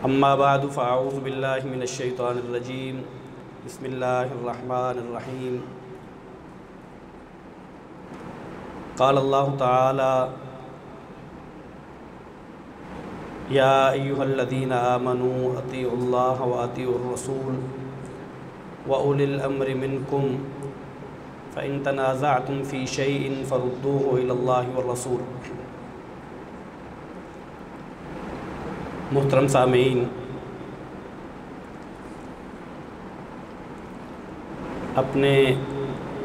اما بعد فاعوذ باللہ من الشیطان الرجیم بسم اللہ الرحمن الرحیم قال اللہ تعالی یا ایہا الذین آمنوا اطیعوا اللہ واطیعوا الرسول واولی الامر منکم فإن تنازعتم فی شیء فردوه الی اللہ والرسول۔ محترم سامعین، اپنے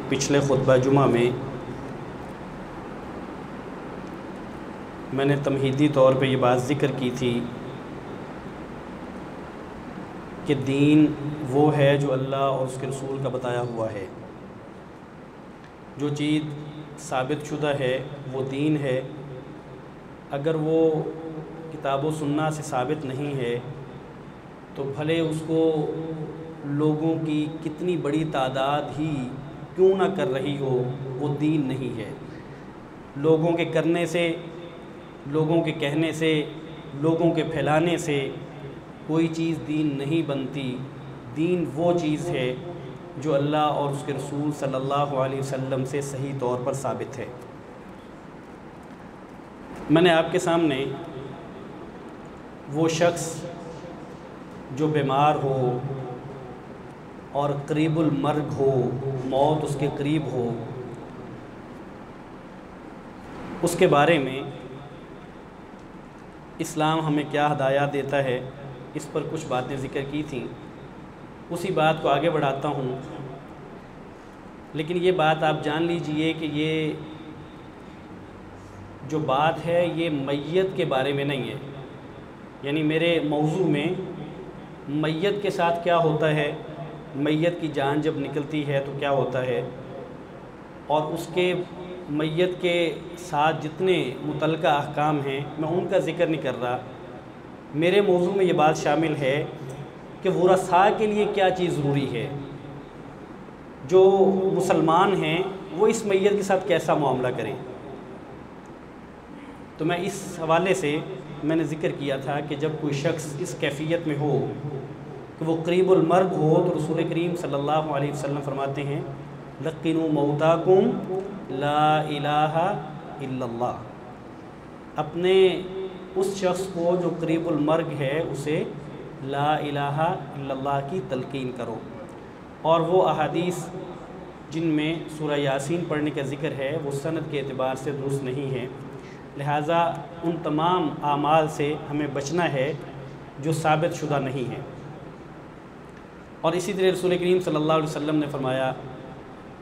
پچھلے خطبہ جمعہ میں نے تمہیدی طور پہ یہ بات ذکر کی تھی کہ دین وہ ہے جو اللہ اور اس کے رسول کا بتایا ہوا ہے۔ جو چیز ثابت شدہ ہے وہ دین ہے۔ اگر وہ کتاب و سنہ سے ثابت نہیں ہے تو بھلے اس کو لوگوں کی کتنی بڑی تعداد ہی کیوں نہ کر رہی ہو، وہ دین نہیں ہے۔ لوگوں کے کرنے سے، لوگوں کے کہنے سے، لوگوں کے پھیلانے سے کوئی چیز دین نہیں بنتی۔ دین وہ چیز ہے جو اللہ اور اس کے رسول صلی اللہ علیہ وسلم سے صحیح طور پر ثابت ہے۔ میں نے آپ کے سامنے وہ شخص جو بیمار ہو اور قریب المرگ ہو، موت اس کے قریب ہو، اس کے بارے میں اسلام ہمیں کیا ہدایات دیتا ہے، اس پر کچھ باتیں ذکر کی تھیں۔ اسی بات کو آگے بڑھاتا ہوں، لیکن یہ بات آپ جان لیجئے کہ یہ جو بات ہے یہ میت کے بارے میں نہیں ہے۔ یعنی میرے موضوع میں میت کے ساتھ کیا ہوتا ہے، میت کی جان جب نکلتی ہے تو کیا ہوتا ہے، اور اس کے میت کے ساتھ جتنے متعلقہ احکام ہیں میں ان کا ذکر نہیں کر رہا۔ میرے موضوع میں یہ بات شامل ہے کہ ورثاء کے لیے کیا چیز ضروری ہے، جو مسلمان ہیں وہ اس میت کے ساتھ کیسا معاملہ کریں۔ تو میں اس حوالے سے میں نے ذکر کیا تھا کہ جب کوئی شخص اس کیفیت میں ہو کہ وہ قریب المرگ ہو تو رسول کریم صلی اللہ علیہ وسلم فرماتے ہیں لقنوا موتاکم لا الہ الا اللہ۔ اپنے اس شخص کو جو قریب المرگ ہے اسے لا الہ الا اللہ کی تلقین کرو۔ اور وہ احادیث جن میں سورہ یاسین پڑھنے کا ذکر ہے وہ سند کے اعتبار سے درست نہیں ہے، لہٰذا ان تمام اعمال سے ہمیں بچنا ہے جو ثابت شدہ نہیں ہے۔ اور اسی طرح رسول کریم صلی اللہ علیہ وسلم نے فرمایا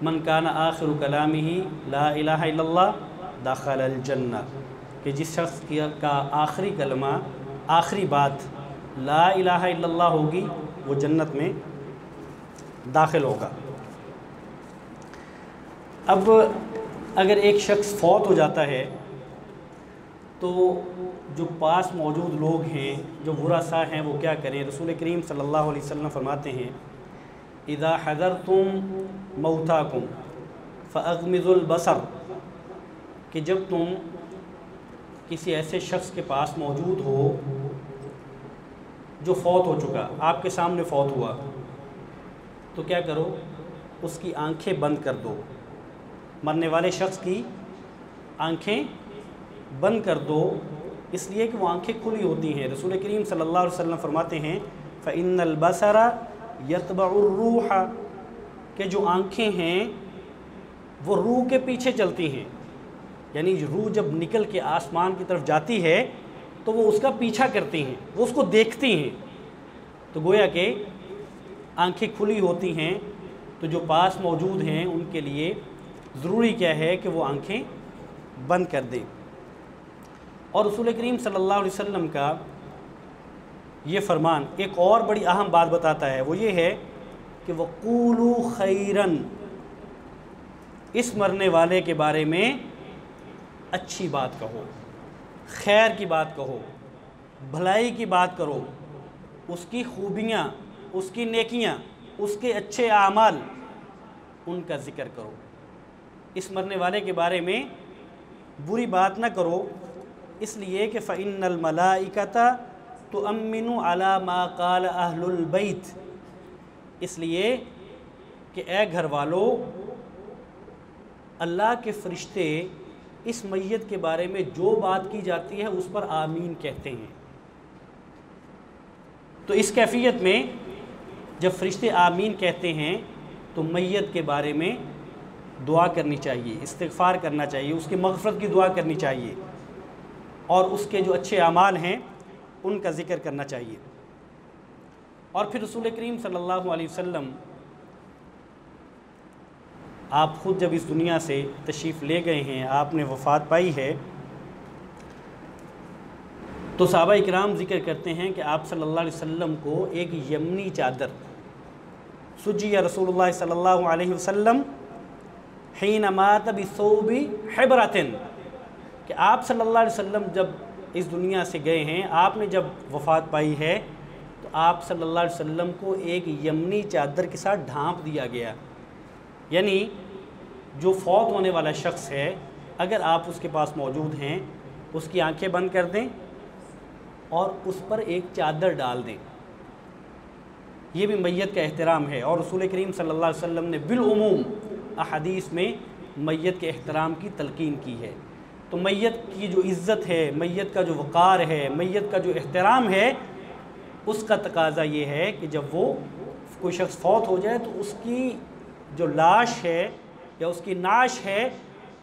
من کان آخر کلامہ لا الہ الا اللہ دخل الجنہ، کہ جس شخص کا آخری کلمہ، آخری بات لا الہ الا اللہ ہوگی وہ جنت میں داخل ہوگا۔ اب اگر ایک شخص فوت ہو جاتا ہے تو جو پاس موجود لوگ ہیں، جو ورثاء ہیں، وہ کیا کریں؟ رسول کریم صلی اللہ علیہ وسلم فرماتے ہیں اذا حضرتم موتاکم فاغمضوا البصر، کہ جب تم کسی ایسے شخص کے پاس موجود ہو جو فوت ہو چکا، آپ کے سامنے فوت ہوا، تو کیا کرو؟ اس کی آنکھیں بند کر دو۔ مرنے والے شخص کی آنکھیں بند کر دو، اس لیے کہ وہ آنکھیں کھلی ہوتی ہیں۔ رسول کریم صلی اللہ علیہ وسلم فرماتے ہیں فَإِنَّ الْبَصَرَ يَتْبَعُ الرُّوحَ، کہ جو آنکھیں ہیں وہ روح کے پیچھے چلتی ہیں۔ یعنی روح جب نکل کے آسمان کی طرف جاتی ہے تو وہ اس کا پیچھا کرتی ہیں، وہ اس کو دیکھتی ہیں۔ تو گویا کہ آنکھیں کھلی ہوتی ہیں، تو جو پاس موجود ہیں ان کے لیے ضروری کیا ہے کہ وہ آنکھیں بند کر دیں۔ اور رسول کریم صلی اللہ علیہ وسلم کا یہ فرمان ایک اور بڑی اہم بات بتاتا ہے، وہ یہ ہے کہ وَقُولُوا خَيْرًا، اس مرنے والے کے بارے میں اچھی بات کہو، خیر کی بات کہو، بھلائی کی بات کرو، اس کی خوبیاں، اس کی نیکیاں، اس کے اچھے اعمال، ان کا ذکر کرو۔ اس مرنے والے کے بارے میں بری بات نہ کرو، اس لیے کہ فَإِنَّ الْمَلَائِكَةَ تؤمنوا علی ما قال اہل البیت، اس لیے کہ اے گھر والو، اللہ کے فرشتے اس میت کے بارے میں جو بات کی جاتی ہے اس پر آمین کہتے ہیں۔ تو اس کیفیت میں جب فرشتے آمین کہتے ہیں تو میت کے بارے میں دعا کرنی چاہیے، استغفار کرنا چاہیے، اس کی مغفرت کی دعا کرنی چاہیے، اور اس کے جو اچھے اعمال ہیں ان کا ذکر کرنا چاہیے۔ اور پھر رسول کریم صلی اللہ علیہ وسلم آپ خود جب اس دنیا سے تشریف لے گئے ہیں، آپ نے وفات پائی ہے، تو صحابہ اکرام ذکر کرتے ہیں کہ آپ صلی اللہ علیہ وسلم کو ایک یمنی چادر سجی رسول اللہ صلی اللہ علیہ وسلم حین مات بثوب حبرۃ، کہ آپ صلی اللہ علیہ وسلم جب اس دنیا سے گئے ہیں، آپ نے جب وفات پائی ہے تو آپ صلی اللہ علیہ وسلم کو ایک یمنی چادر کے ساتھ ڈھانپ دیا گیا، یعنی جو فوت ہونے والا شخص ہے اگر آپ اس کے پاس موجود ہیں اس کی آنکھیں بند کر دیں اور اس پر ایک چادر ڈال دیں، یہ بھی میت کا احترام ہے۔ اور رسول کریم صلی اللہ علیہ وسلم نے بالعموم احادیث میں میت کے احترام کی تلقین کی ہے۔ تو میت کی جو عزت ہے، میت کا جو وقار ہے، میت کا جو احترام ہے، اس کا تقاضا یہ ہے کہ جب وہ کوئی شخص فوت ہو جائے تو اس کی جو لاش ہے یا اس کی نعش ہے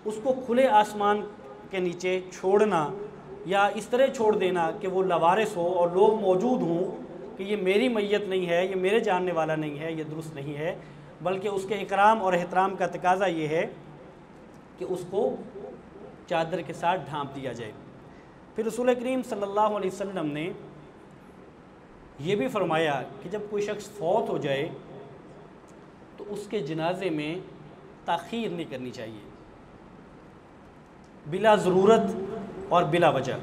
اس کو کھلے آسمان کے نیچے چھوڑنا یا اس طرح چھوڑ دینا کہ وہ لاوارث ہو اور لوگ موجود ہوں کہ یہ میری میت نہیں ہے، یہ میرے جاننے والا نہیں ہے، یہ درست نہیں ہے، بلکہ اس کے اکرام اور احترام کا تقاضا یہ ہے کہ اس کو چادر کے ساتھ ڈھانپ دیا جائے۔ پھر رسول کریم صلی اللہ علیہ وسلم نے یہ بھی فرمایا کہ جب کوئی شخص فوت ہو جائے تو اس کے جنازے میں تاخیر نہیں کرنی چاہیے، بلا ضرورت اور بلا وجہ،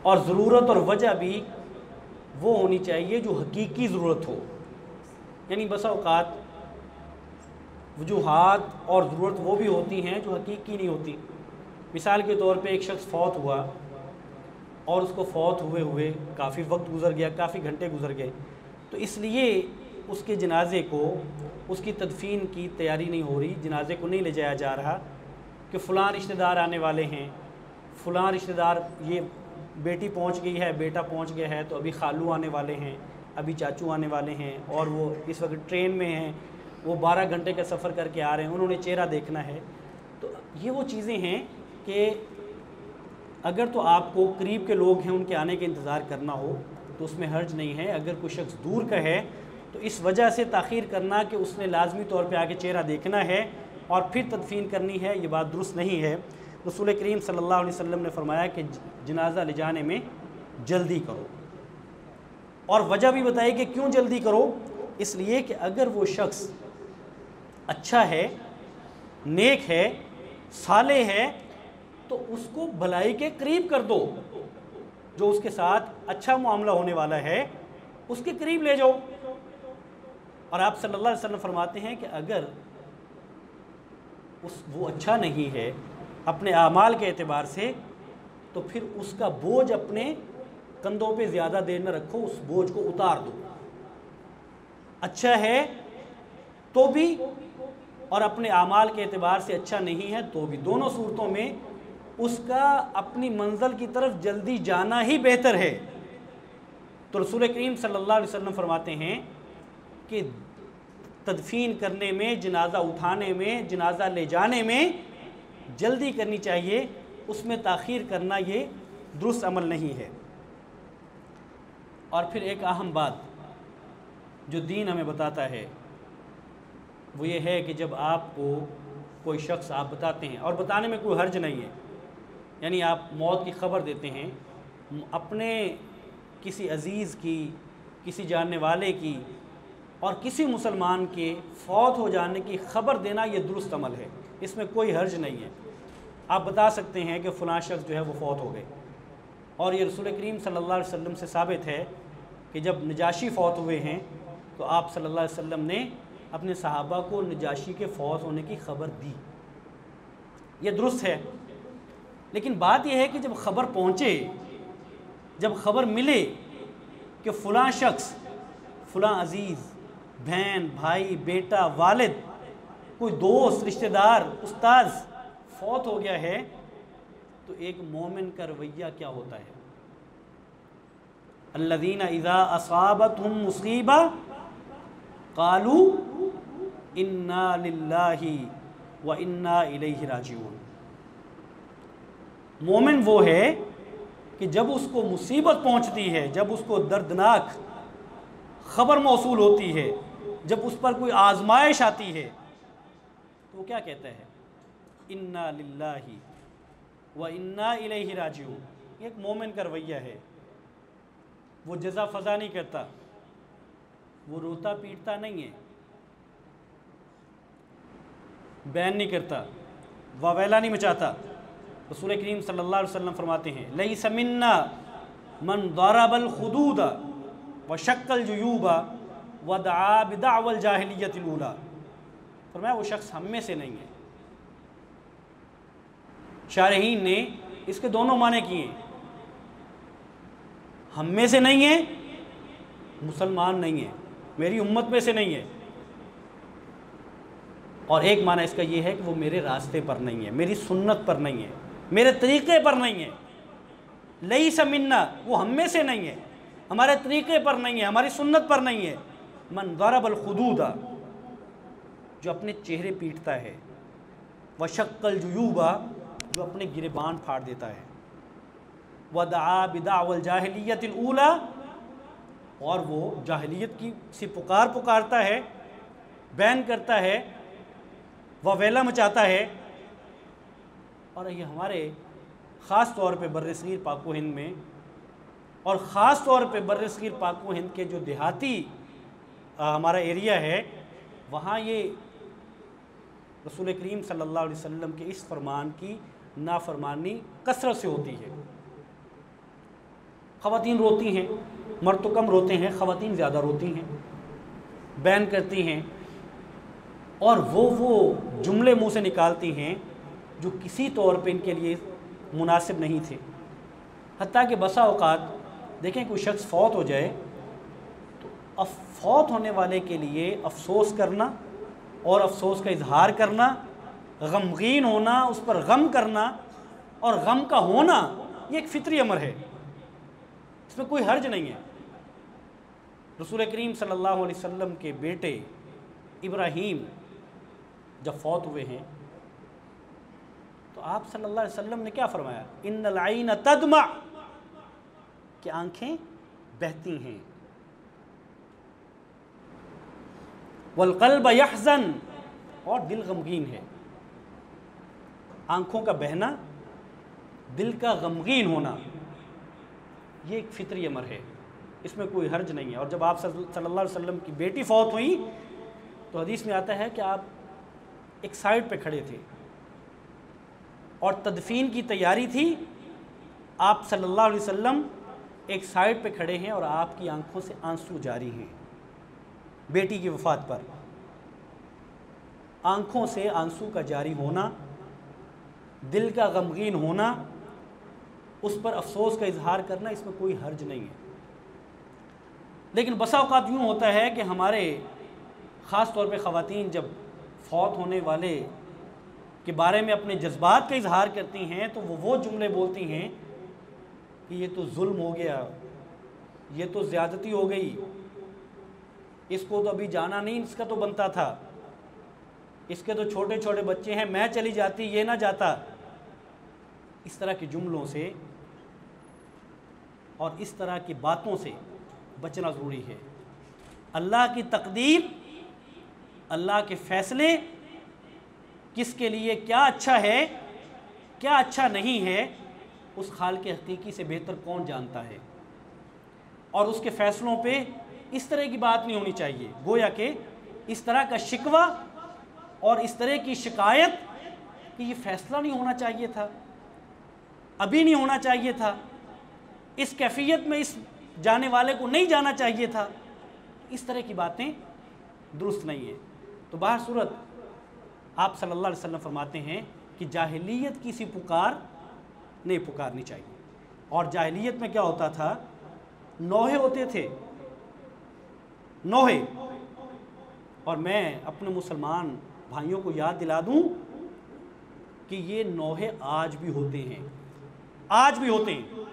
اور ضرورت اور وجہ بھی وہ ہونی چاہیے جو حقیقی ضرورت ہو، یعنی بسا اوقات وجوہات اور ضرورت وہ بھی ہوتی ہیں جو حقیقی نہیں ہوتی۔ مثال کے طور پہ ایک شخص فوت ہوا اور اس کو فوت ہوئے کافی وقت گزر گیا، کافی گھنٹے گزر گئے، تو اس لیے اس کے جنازے کو، اس کی تدفین کی تیاری نہیں ہو رہی، جنازے کو نہیں لے جایا جا رہا کہ فلاں رشتہ دار آنے والے ہیں، فلاں رشتہ دار، یہ بیٹی پہنچ گئی ہے، بیٹا پہنچ گیا ہے، تو ابھی خالو آنے والے ہیں، ابھی چاچو آنے والے ہیں، اور وہ اس وقت ٹرین میں ہیں، وہ 12 گھنٹے کا سفر کر کے آ رہے ہیں، انہوں نے چہرہ دیکھنا ہے۔ تو یہ وہ چیزیں ہیں کہ اگر تو آپ کو قریب کے لوگ ہیں ان کے آنے کا انتظار کرنا ہو تو اس میں حرج نہیں ہے، اگر کوئی شخص دور کا ہے تو اس وجہ سے تاخیر کرنا کہ اس نے لازمی طور پہ آگے چہرہ دیکھنا ہے اور پھر تدفین کرنی ہے، یہ بات درست نہیں ہے۔ رسول کریم صلی اللہ علیہ وسلم نے فرمایا کہ جنازہ لے جانے میں جلدی کرو، اور وجہ بھی بتائی کہ کیوں جلدی کرو، اس لیے کہ اگر وہ شخص اچھا ہے، نیک ہے، صالح ہے، تو اس کو بھلائی کے قریب کر دو، جو اس کے ساتھ اچھا معاملہ ہونے والا ہے اس کے قریب لے جاؤ۔ اور آپ صلی اللہ علیہ وسلم فرماتے ہیں کہ اگر وہ اچھا نہیں ہے اپنے اعمال کے اعتبار سے تو پھر اس کا بوجھ اپنے کندھوں پہ زیادہ دیر نہ رکھو، اس بوجھ کو اتار دو۔ اچھا ہے تو بھی اور اپنے اعمال کے اعتبار سے اچھا نہیں ہے تو بھی، دونوں صورتوں میں اس کا اپنی منزل کی طرف جلدی جانا ہی بہتر ہے۔ تو رسول کریم صلی اللہ علیہ وسلم فرماتے ہیں کہ تدفین کرنے میں، جنازہ اٹھانے میں، جنازہ لے جانے میں جلدی کرنی چاہیے، اس میں تاخیر کرنا یہ درست عمل نہیں ہے۔ اور پھر ایک اہم بات جو دین ہمیں بتاتا ہے وہ یہ ہے کہ جب آپ کو کوئی شخص آپ بتاتے ہیں، اور بتانے میں کوئی حرج نہیں ہے، یعنی آپ موت کی خبر دیتے ہیں، اپنے کسی عزیز کی، کسی جاننے والے کی اور کسی مسلمان کے فوت ہو جانے کی خبر دینا یہ درست عمل ہے، اس میں کوئی حرج نہیں ہے۔ آپ بتا سکتے ہیں کہ فلاں شخص جو ہے وہ فوت ہو گئے، اور یہ رسول کریم صلی اللہ علیہ وسلم سے ثابت ہے کہ جب نجاشی فوت ہوئے ہیں تو آپ صلی اللہ علیہ وسلم نے اپنے صحابہ کو نجاشی کے فوت ہونے کی خبر دی، یہ درست ہے۔ لیکن بات یہ ہے کہ جب خبر پہنچے، جب خبر ملے کہ فلاں شخص، فلاں عزیز، بہن، بھائی، بیٹا، والد، کوئی دوست، رشتہ دار، استاذ فوت ہو گیا ہے، تو ایک مومن کا رویہ کیا ہوتا ہے؟ الذین اذا اصابتہم مصیبہ قالوا انا للہ و انا الیہ راجعون۔ مومن وہ ہے کہ جب اس کو مصیبت پہنچتی ہے، جب اس کو دردناک خبر موصول ہوتی ہے، جب اس پر کوئی آزمائش آتی ہے، تو وہ کیا کہتا ہے؟ انا للہ و انا الیہ راجعون۔ یہ ایک مومن کا رویہ ہے۔ وہ جزا فضا نہیں کرتا، وہ روتا پیٹتا نہیں ہے، بین نہیں کرتا، واویلا نہیں مچاتا۔ رسول کریم صلی اللہ علیہ وسلم فرماتے ہیں لیس منا من ضرب الخدود وشق الجیوب ودعا بدعوى الجاہلیت الاولی۔ فرمایا وہ شخص ہم میں سے نہیں ہے۔ شارحین نے اس کے دونوں معنی کیے ہیں، ہم میں سے نہیں ہے، مسلمان نہیں ہے، میری امت میں سے نہیں ہے، اور ایک معنی اس کا یہ ہے کہ وہ میرے راستے پر نہیں ہے، میری سنت پر نہیں ہے، میرے طریقے پر نہیں ہے۔ لیس منا، وہ ہم میں سے نہیں ہے، ہمارے طریقے پر نہیں ہے، ہماری سنت پر نہیں ہے۔ من ضرب الخدود، جو اپنے چہرے پیٹتا ہے، وشق الجیوب، جو اپنے گریبان پھاڑ دیتا ہے، ودعا بدعوى الجاہلیت الاولی، اور وہ جاہلیت کی سی پکارتا ہے، بین کرتا ہے، وویلا مچاتا ہے۔ اور یہ ہمارے خاص طور پہ برصغیر پاک و ہند میں، اور خاص طور پہ برصغیر پاک و ہند کے جو دیہاتی ہمارا ایریا ہے، وہاں یہ رسول کریم صلی اللہ علیہ وسلم کے اس فرمان کی نافرمانی کثرت سے ہوتی ہے۔ خواتین روتی ہیں، مرد تو کم روتے ہیں، خواتین زیادہ روتی ہیں، بین کرتی ہیں، اور وہ جملے منہ سے نکالتی ہیں جو کسی طور پہ ان کے لیے مناسب نہیں تھے۔ حتیٰ کہ بسا اوقات دیکھیں کوئی شخص فوت ہو جائے تو فوت ہونے والے کے لیے افسوس کرنا اور افسوس کا اظہار کرنا، غمگین ہونا، اس پر غم کرنا اور غم کا ہونا، یہ ایک فطری امر ہے، اس میں کوئی حرج نہیں ہے۔ رسول کریم صلی اللہ علیہ وسلم کے بیٹے ابراہیم جب فوت ہوئے ہیں تو آپ صلی اللہ علیہ وسلم نے کیا فرمایا؟ ان العین تدمع، کہ آنکھیں بہتی ہیں، والقلب یحزن، اور دل غمگین ہے۔ آنکھوں کا بہنا، دل کا غمگین ہونا، یہ ایک فطری امر ہے، اس میں کوئی حرج نہیں ہے۔ اور جب آپ صلی اللہ علیہ وسلم کی بیٹی فوت ہوئی تو حدیث میں آتا ہے کہ آپ ایک سائڈ پہ کھڑے تھے اور تدفین کی تیاری تھی، آپ صلی اللہ علیہ وسلم ایک سائڈ پہ کھڑے ہیں اور آپ کی آنکھوں سے آنسو جاری ہیں بیٹی کی وفات پر۔ آنکھوں سے آنسو کا جاری ہونا، دل کا غمگین ہونا، اس پر افسوس کا اظہار کرنا، اس میں کوئی حرج نہیں ہے۔ لیکن بسا اوقات یوں ہوتا ہے کہ ہمارے خاص طور پہ خواتین جب فوت ہونے والے کے بارے میں اپنے جذبات کا اظہار کرتی ہیں تو وہ جملے بولتی ہیں کہ یہ تو ظلم ہو گیا، یہ تو زیادتی ہو گئی، اس کو تو ابھی جانا نہیں، اس کا تو بنتا تھا، اس کے تو چھوٹے چھوٹے بچے ہیں، میں چلی جاتی یہ نہ جاتا۔ اس طرح کے جملوں سے اور اس طرح کی باتوں سے بچنا ضروری ہے۔ اللہ کی تقدیر، اللہ کے فیصلے، کس کے لیے کیا اچھا ہے کیا اچھا نہیں ہے، اس خالق حقیقی سے بہتر کون جانتا ہے۔ اور اس کے فیصلوں پہ اس طرح کی بات نہیں ہونی چاہیے، گویا کہ اس طرح کا شکوہ اور اس طرح کی شکایت کہ یہ فیصلہ نہیں ہونا چاہیے تھا، ابھی نہیں ہونا چاہیے تھا، اس کیفیت میں اس جانے والے کو نہیں جانا چاہیے تھا، اس طرح کی باتیں درست نہیں ہیں۔ تو بہر صورت آپ صلی اللہ علیہ وسلم فرماتے ہیں کہ جاہلیت کی سی پکار نہیں پکارنی چاہیے۔ اور جاہلیت میں کیا ہوتا تھا نوحے ہوتے تھے، نوحے. اور میں اپنے مسلمان بھائیوں کو یاد دلا دوں کہ یہ نوحے آج بھی ہوتے ہیں، آج بھی ہوتے ہیں.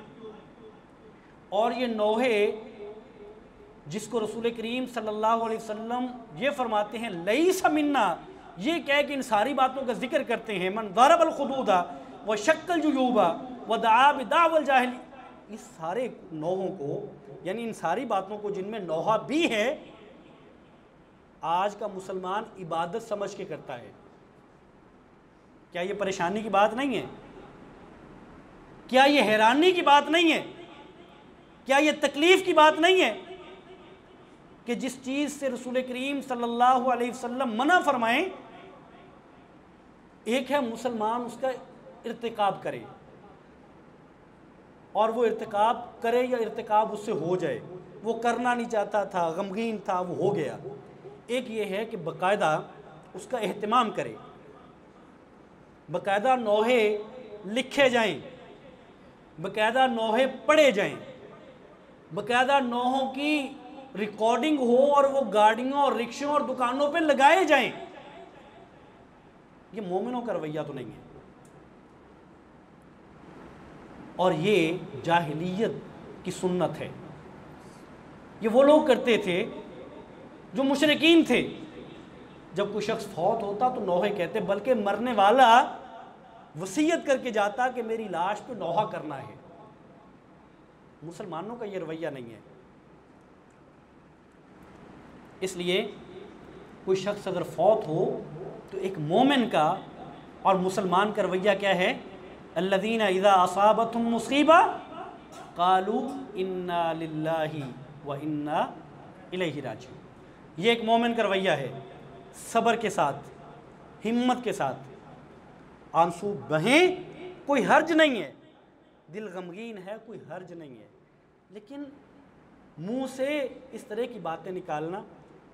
اور یہ نوحے جس کو رسول کریم صلی اللہ علیہ وسلم یہ فرماتے ہیں لیس منا، یہ کہہ کہ ان ساری باتوں کا ذکر کرتے ہیں، من ضرب الخدود وشق الجیوب ودعا بدعوى الجاہلی، اس سارے نوحوں کو، یعنی ان ساری باتوں کو جن میں نوحہ بھی ہے، آج کا مسلمان عبادت سمجھ کے کرتا ہے. کیا یہ پریشانی کی بات نہیں ہے؟ کیا یہ حیرانی کی بات نہیں ہے؟ کیا یہ تکلیف کی بات نہیں ہے کہ جس چیز سے رسول کریم صلی اللہ علیہ وسلم منع فرمائیں، ایک ہے مسلمان اس کا ارتکاب کرے، اور وہ ارتکاب کرے یا ارتکاب اس سے ہو جائے، وہ کرنا نہیں چاہتا تھا، غمگین تھا، وہ ہو گیا. ایک یہ ہے کہ باقاعدہ اس کا اہتمام کرے، باقاعدہ نوحے لکھے جائیں، باقاعدہ نوحے پڑھے جائیں، باقاعدہ نوحوں کی ریکارڈنگ ہو اور وہ گاڑیوں اور رکشوں اور دکانوں پہ لگائے جائیں. یہ مومنوں کا رویہ تو نہیں ہے. اور یہ جاہلیت کی سنت ہے. یہ وہ لوگ کرتے تھے جو مشرکین تھے. جب کوئی شخص فوت ہوتا تو نوحے کہتے، بلکہ مرنے والا وصیت کر کے جاتا کہ میری لاش پہ نوحہ کرنا ہے. مسلمانوں کا یہ رویہ نہیں ہے. اس لیے کوئی شخص اگر فوت ہو تو ایک مومن کا اور مسلمان کا رویہ کیا ہے؟ الذین اذا اصابتهم مصیبہ قالوا انا للہ وانا الیہ راجعون. یہ ایک مومن کا رویہ ہے. صبر کے ساتھ، ہمت کے ساتھ، آنسو بہیں، کوئی حرج نہیں ہے، دل غمگین ہے، کوئی حرج نہیں ہے، لیکن منہ سے اس طرح کی باتیں نکالنا،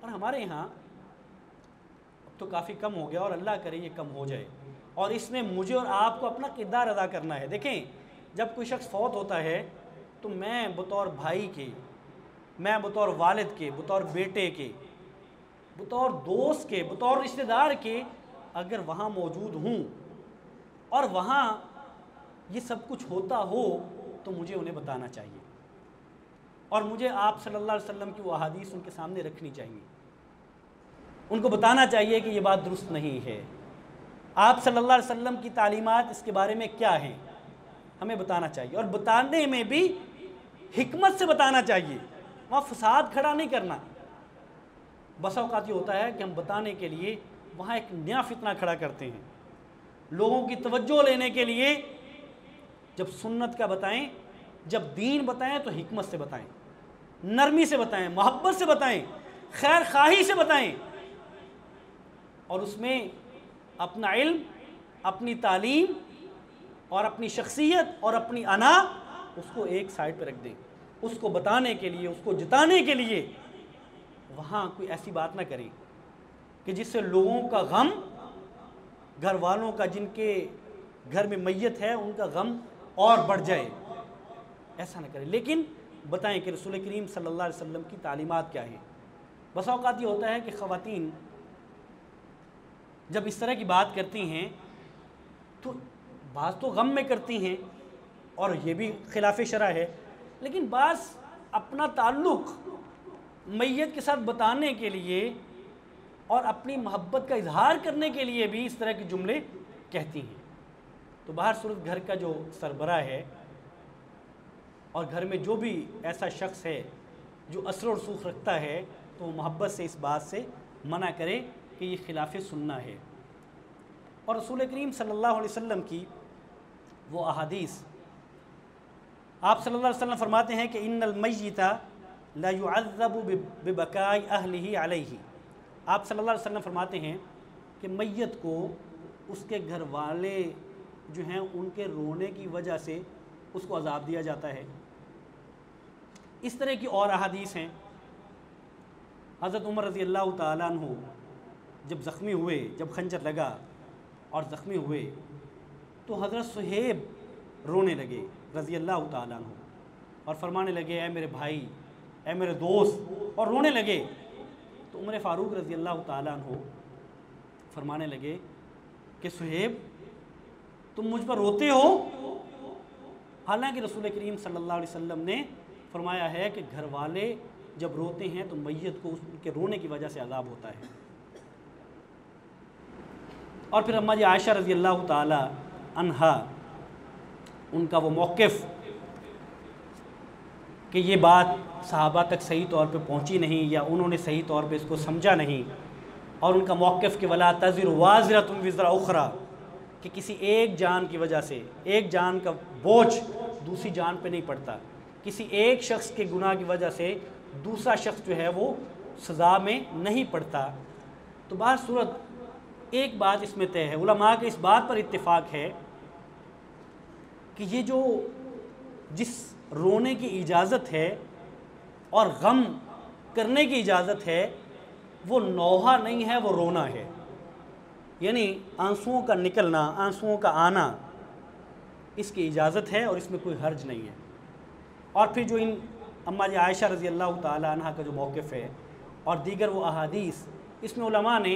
اور ہمارے یہاں اب تو کافی کم ہو گیا، اور اللہ کرے یہ کم ہو جائے. اور اس میں مجھے اور آپ کو اپنا کردار ادا کرنا ہے. دیکھیں، جب کوئی شخص فوت ہوتا ہے تو میں بطور بھائی کے، میں بطور والد کے، بطور بیٹے کے، بطور دوست کے، بطور رشتہ دار کے اگر وہاں موجود ہوں اور وہاں یہ سب کچھ ہوتا ہو تو مجھے انہیں بتانا چاہیے، اور مجھے آپ صلی اللہ علیہ وسلم کی وہ احادیث ان کے سامنے رکھنی چاہیے. ان کو بتانا چاہیے کہ یہ بات درست نہیں ہے. آپ صلی اللہ علیہ وسلم کی تعلیمات اس کے بارے میں کیا ہیں، ہمیں بتانا چاہیے، اور بتانے میں بھی حکمت سے بتانا چاہیے. وہاں فساد کھڑا نہیں کرنا. بس اوقات یہ ہوتا ہے کہ ہم بتانے کے لیے وہاں ایک نیا فتنہ کھڑا کرتے ہیں، لوگوں کی توجہ لینے کے لیے. جب سنت کا بتائیں، جب دین بتائیں تو حکمت سے بتائیں، نرمی سے بتائیں، محبت سے بتائیں، خیر خواہی سے بتائیں، اور اس میں اپنا علم، اپنی تعلیم اور اپنی شخصیت اور اپنی انا اس کو ایک سائڈ پہ رکھ دیں. اس کو بتانے کے لیے، اس کو جتانے کے لیے وہاں کوئی ایسی بات نہ کریں کہ جس سے لوگوں کا غم، گھر والوں کا جن کے گھر میں میت ہے ان کا غم اور بڑھ جائے. ایسا نہ کریں، لیکن بتائیں کہ رسول کریم صلی اللہ علیہ وسلم کی تعلیمات کیا ہیں. بس اوقات یہ ہوتا ہے کہ خواتین جب اس طرح کی بات کرتی ہیں تو بعض تو غم میں کرتی ہیں، اور یہ بھی خلاف شرع ہے، لیکن بعض اپنا تعلق میت کے ساتھ بتانے کے لیے اور اپنی محبت کا اظہار کرنے کے لیے بھی اس طرح کے جملے کہتی ہیں. تو باہر صورت گھر کا جو سربراہ ہے اور گھر میں جو بھی ایسا شخص ہے جو اثر و رسوخ رکھتا ہے تو وہ محبت سے اس بات سے منع کرے کہ یہ خلاف سنہ ہے. اور رسول کریم صلی اللہ علیہ وسلم کی وہ احادیث، آپ صلی اللہ علیہ وسلم فرماتے ہیں کہ ان المیت لا يعذب ببکاء اہلہ علیہ. آپ صلی اللہ علیہ وسلم فرماتے ہیں کہ میت کو اس کے گھر والے جو ہیں ان کے رونے کی وجہ سے اس کو عذاب دیا جاتا ہے. اس طرح کی اور احادیث ہیں. حضرت عمر رضی اللہ تعالیٰ عنہ جب زخمی ہوئے، جب خنجر لگا اور زخمی ہوئے تو حضرت صہیب رونے لگے رضی اللہ تعالیٰ عنہ، اور فرمانے لگے اے میرے بھائی، اے میرے دوست، اور رونے لگے۔ تو عمر فاروق رضی اللہ تعالیٰ عنہ فرمانے لگے کہ صہیب تم مجھ پر روتے ہو؟ حالانکہ رسول کریم صلی اللہ علیہ وسلم نے فرمایا ہے کہ گھر والے جب روتے ہیں تو میت کو ان کے رونے کی وجہ سے عذاب ہوتا ہے۔ اور پھر اماں جی عائشہ رضی اللہ تعالی عنہا، ان کا وہ موقف کہ یہ بات صحابہ تک صحیح طور پہ پہنچی نہیں، یا انہوں نے صحیح طور پہ اس کو سمجھا نہیں، اور ان کا موقف کہ وَلَا تَزِرُ وَازِرَةٌ وِزْرَ أُخْرَىٰ، کہ کسی ایک جان کی وجہ سے ایک جان کا بوجھ دوسری جان پہ نہیں پڑتا، کسی ایک شخص کے گناہ کی وجہ سے دوسرا شخص جو ہے وہ سزا میں نہیں پڑتا۔ تو بہر صورت ایک بات اس میں طے ہے، علماء کے اس بات پر اتفاق ہے کہ یہ جو جس رونے کی اجازت ہے اور غم کرنے کی اجازت ہے وہ نوحہ نہیں ہے، وہ رونا ہے، یعنی آنسوؤں کا نکلنا، آنسوؤں کا آنا، اس کی اجازت ہے اور اس میں کوئی حرج نہیں ہے۔ اور پھر جو ان اماں جی عائشہ رضی اللہ تعالی عنہ کا جو موقف ہے اور دیگر وہ احادیث، اس میں علماء نے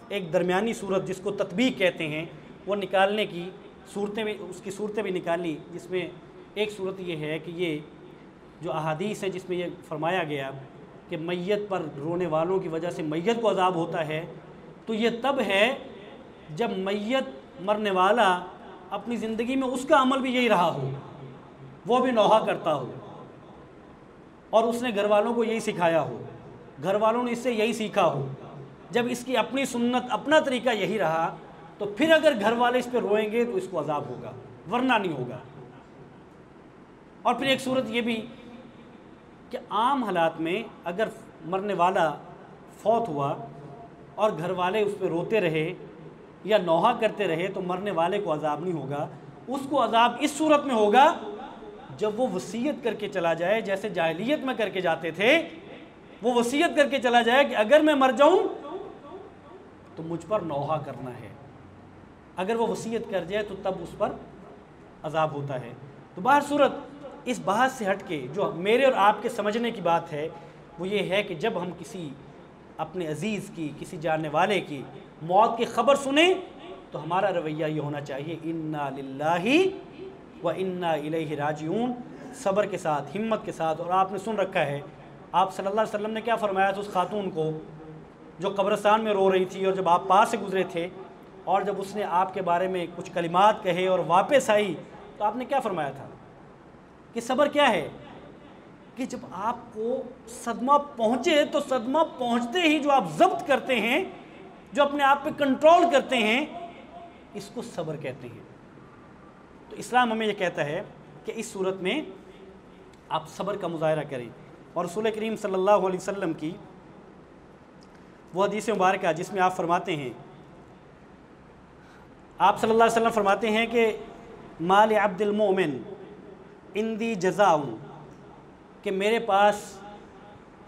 ایک درمیانی صورت جس کو تطبیق کہتے ہیں وہ نکالنے کی صورتیں بھی، اس کی صورتیں بھی نکالی، جس میں ایک صورت یہ ہے کہ یہ جو احادیث ہے جس میں یہ فرمایا گیا کہ میت پر رونے والوں کی وجہ سے میت کو عذاب ہوتا ہے، تو یہ تب ہے جب میت مرنے والا اپنی زندگی میں اس کا عمل بھی یہی رہا ہو، وہ بھی نوحہ کرتا ہو اور اس نے گھر والوں کو یہی سکھایا ہو، گھر والوں نے اس سے یہی سیکھا ہو، جب اس کی اپنی سنت اپنا طریقہ یہی رہا تو پھر اگر گھر والے اس پہ روئیں گے تو اس کو عذاب ہوگا، ورنہ نہیں ہوگا۔ اور پھر ایک صورت یہ بھی کہ عام حالات میں اگر مرنے والا فوت ہوا اور گھر والے اس پہ روتے رہے یا نوحہ کرتے رہے تو مرنے والے کو عذاب نہیں ہوگا، اس کو عذاب اس صورت میں ہوگا جب وہ وصیت کر کے چلا جائے، جیسے جاہلیت میں کر کے جاتے تھے، وہ وصیت کر کے چلا جائے کہ اگر میں مر جاؤں تو مجھ پر نوحہ کرنا ہے، اگر وہ وصیت کر جائے تو تب اس پر عذاب ہوتا ہے۔ تو بہر صورت اس بحث سے ہٹ کے جو میرے اور آپ کے سمجھنے کی بات ہے وہ یہ ہے کہ جب ہم کسی اپنے عزیز کی، کسی جاننے والے کی موت کی خبر سنیں تو ہمارا رویہ یہ ہونا چاہیے انا للہ و انا الیہ راجعون، صبر کے ساتھ، ہمت کے ساتھ۔ اور آپ نے سن رکھا ہے آپ صلی اللہ علیہ وسلم نے کیا فرمایا تھا اس خاتون کو جو قبرستان میں رو رہی تھی، اور جب آپ پاس سے گزرے تھے اور جب اس نے آپ کے بارے میں کچھ کلمات کہے اور واپس آئی تو آپ نے کیا فرمایا تھا کہ صبر کیا ہے کہ جب آپ کو صدمہ پہنچے تو صدمہ پہنچتے ہی جو آپ ضبط کرتے ہیں، جو اپنے آپ پہ کنٹرول کرتے ہیں، اس کو صبر کہتے ہیں۔ تو اسلام ہمیں یہ کہتا ہے کہ اس صورت میں آپ صبر کا مظاہرہ کریں۔ اور رسول کریم صلی اللہ علیہ وسلم کی وہ حدیث مبارکہ جس میں آپ فرماتے ہیں، آپ صلی اللہ علیہ وسلم فرماتے ہیں کہ مال عبد المؤمن اندی جزاء، کہ میرے پاس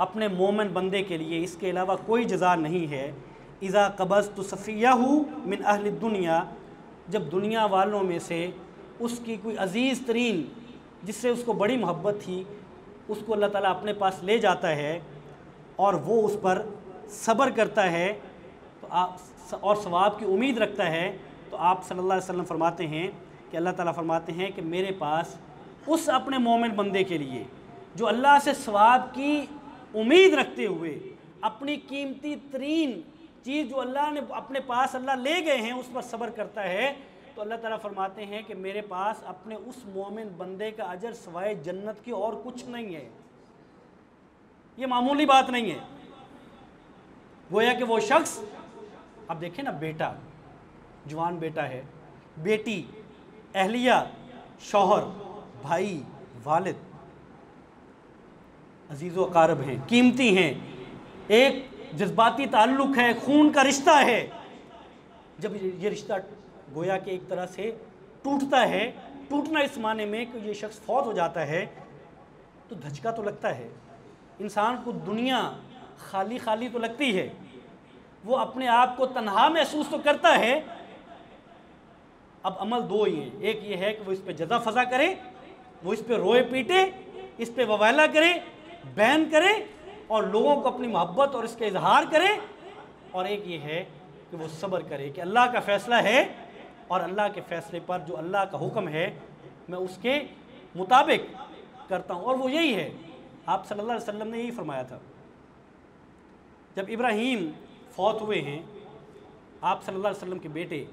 اپنے مومن بندے کے لیے اس کے علاوہ کوئی جزا نہیں ہے، اذا قبضت صفیہ من اہل الدنیا، جب دنیا والوں میں سے اس کی کوئی عزیز ترین جس سے اس کو بڑی محبت تھی اس کو اللہ تعالیٰ اپنے پاس لے جاتا ہے اور وہ اس پر صبر کرتا ہے تو اور ثواب کی امید رکھتا ہے، تو آپ صلی اللہ علیہ وسلم فرماتے ہیں کہ اللہ تعالیٰ فرماتے ہیں کہ میرے پاس اس اپنے مومن بندے کے لیے جو اللہ سے ثواب کی امید رکھتے ہوئے اپنی قیمتی ترین چیز جو اللہ نے اپنے پاس اللہ لے گئے ہیں اس پر صبر کرتا ہے، تو اللہ تعالیٰ فرماتے ہیں کہ میرے پاس اپنے اس مومن بندے کا اجر سوائے جنت کی اور کچھ نہیں ہے۔ یہ معمولی بات نہیں ہے، گویا کہ وہ شخص، اب دیکھیں نا، بیٹا، جوان بیٹا ہے، بیٹی، اہلیہ، شوہر، بھائی، والد، عزیز و اقارب ہیں، قیمتی ہیں، ایک جذباتی تعلق ہے، خون کا رشتہ ہے۔ جب یہ رشتہ گویا کہ ایک طرح سے ٹوٹتا ہے، ٹوٹنا اس معنی میں کہ یہ شخص فوت ہو جاتا ہے تو دھچکا تو لگتا ہے، انسان کو دنیا خالی خالی تو لگتی ہے، وہ اپنے آپ کو تنہا محسوس تو کرتا ہے۔ اب عمل دو ہی ہیں، ایک یہ ہے کہ وہ اس پہ جزا فضا کرے، وہ اس پہ روئے پیٹے، اس پہ وویلا کرے، بیان کرے اور لوگوں کو اپنی محبت اور اس کا اظہار کرے، اور ایک یہ ہے کہ وہ صبر کرے کہ اللہ کا فیصلہ ہے اور اللہ کے فیصلے پر جو اللہ کا حکم ہے میں اس کے مطابق کرتا ہوں، اور وہ یہی ہے۔ آپ صلی اللہ علیہ وسلم نے یہی فرمایا تھا جب ابراہیم فوت ہوئے ہیں، آپ صلی اللہ علیہ وسلم کے بیٹے،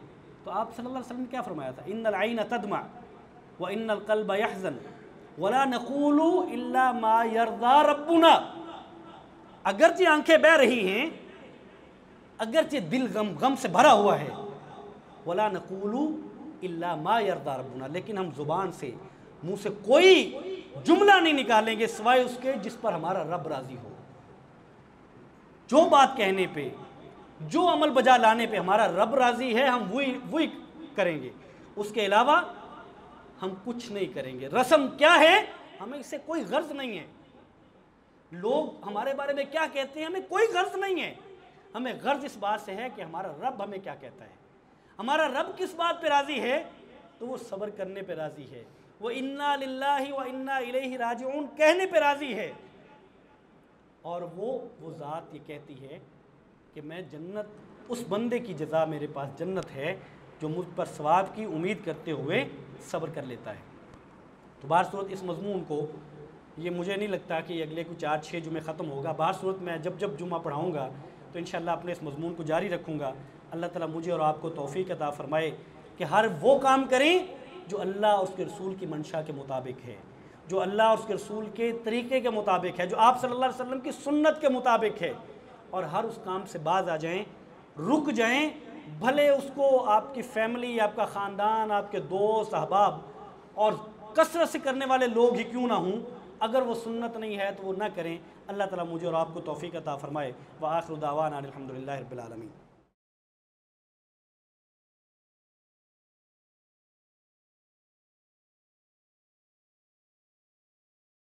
تو آپ صلی اللہ علیہ وسلم نے کیا فرمایا تھا؟ ان العین تدمع وان القلب يحزن ولا نقول الا ما يرضى ربنا۔ اگرچہ آنکھیں بہہ رہی ہیں، اگرچہ دل غم سے بھرا ہوا ہے، ولا نقول الا ما يرضى ربنا، لیکن ہم زبان سے، منہ سے کوئی جملہ نہیں نکالیں گے سوائے اس کے جس پر ہمارا رب راضی ہو۔ جو بات کہنے پہ، جو عمل بجا لانے پہ ہمارا رب راضی ہے ہم وہی کریں گے، اس کے علاوہ ہم کچھ نہیں کریں گے۔ رسم کیا ہے ہمیں اس سے کوئی غرض نہیں ہے، لوگ ہمارے بارے میں کیا کہتے ہیں ہمیں کوئی غرض نہیں ہے، ہمیں غرض اس بات سے ہے کہ ہمارا رب ہمیں کیا کہتا ہے، ہمارا رب کس بات پہ راضی ہے تو وہ صبر کرنے پہ راضی ہے، وہ انا للہ و انا الیہ راجعون کہنے پہ راضی ہے، اور وہ ذات یہ کہتی ہے کہ میں جنت، اس بندے کی جزا میرے پاس جنت ہے جو مجھ پر ثواب کی امید کرتے ہوئے صبر کر لیتا ہے۔ تو بہر صورت اس مضمون کو، یہ مجھے نہیں لگتا کہ یہ اگلے کچھ 4-6 جمعے ختم ہوگا، بہر صورت میں جب جمعہ پڑھاؤں گا تو انشاءاللہ اپنے اس مضمون کو جاری رکھوں گا۔ اللہ تعالیٰ مجھے اور آپ کو توفیق عطا فرمائے کہ ہر وہ کام کریں جو اللہ اور اس کے رسول کی منشا کے مطابق ہے، جو اللہ اور اس کے رسول کے طریقے کے مطابق ہے، جو آپ صلی اللہ علیہ وسلم کی سنت کے مطابق ہے، اور ہر اس کام سے باز آ جائیں، رک جائیں، بھلے اس کو آپ کی فیملی، آپ کا خاندان، آپ کے دوست احباب اور کثرت سے کرنے والے لوگ ہی کیوں نہ ہوں، اگر وہ سنت نہیں ہے تو وہ نہ کریں۔ اللہ تعالیٰ مجھے اور آپ کو توفیق عطا فرمائے۔ وآخر دعوانا الحمدللہ رب العالمین۔